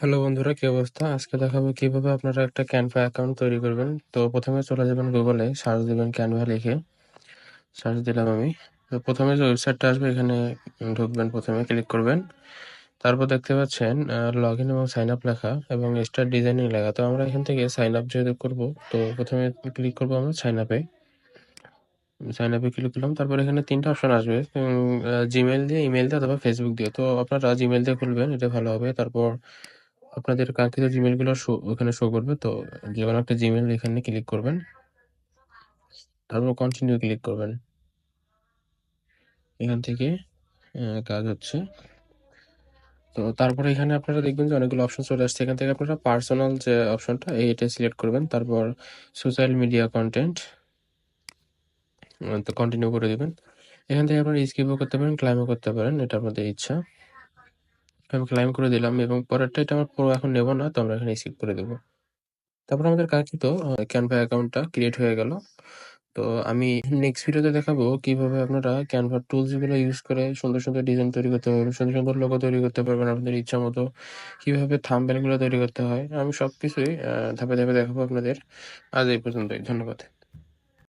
Hello বন্ধুরা, কি অবস্থা? আজকে দেখাবো কিভাবে আপনারা একটা ক্যানভা অ্যাকাউন্ট তৈরি করবেন। তো প্রথমে চলে যাবেন গুগলে, সার্চ দিবেন ক্যানভা লিখে। সার্চ দিলাম আমি। তো প্রথমে যে ওয়েবসাইটটা আসবে এখানে ঢুকবেন, প্রথমে ক্লিক করবেন। তারপর দেখতে পাচ্ছেন লগ ইন এবং সাইন আপ লেখা এবং স্টার্ট ডিজাইনিং লেখা। তো আমরা এখান থেকে সাইন আপ যেহেতু করবো, তো প্রথমে ক্লিক করবো আমরা সাইন আপে। সাইন আপে ক্লিক করলাম। তারপর এখানে তিনটা অপশন আসবে, জিমেইল দিয়ে, ইমেল দিয়ে অথবা ফেসবুক দিয়ে। তো আপনারা জিমেইল দিয়ে খুলবেন, এটা ভালো হবে। তারপর আপনাদের কাঙ্ক্ষিত জিমেইলগুলো ওখানে শো করবে। তো যেকোনো একটা জিমেইল এখানে ক্লিক করবেন, তারপর কন্টিনিউ ক্লিক করবেন। এখান থেকে কাজ হচ্ছে। তো তারপরে এখানে আপনারা দেখবেন যে অনেকগুলো অপশন চলে আসছে। এখান থেকে আপনারা পার্সোনাল যে অপশনটা এইটা সিলেক্ট করবেন। তারপর সোশ্যাল মিডিয়া কন্টেন্ট, তো কন্টিনিউ করে দিবেন। এখান থেকে আপনারা স্কিপও করতে পারেন, ক্লাইমও করতে পারেন, এটা আপনাদের ইচ্ছা। আমি ক্লাইম করে দিলাম এবং পরেরটা এটা আমার পুরো এখন নেব না, তো আমরা এখানে স্কিপ করে দেবো। তারপর আমাদের কাঙ্ক্ষিত ক্যানভা অ্যাকাউন্টটা ক্রিয়েট হয়ে গেল। তো আমি নেক্সট ভিডিওতে দেখাবো কিভাবে আপনারা ক্যানভা টুলস গুলো ইউজ করে সুন্দর সুন্দর ডিজাইন তৈরি করতে পারবেন, সুন্দর সুন্দর লোগো তৈরি করতে পারবেন আপনাদের ইচ্ছা মতো, কিভাবে থাম্বনেল গুলো তৈরি করতে হয়। আমি সবকিছুই ধাপে ধাপে দেখাবো আপনাদের। আজ এই পর্যন্তই, ধন্যবাদ।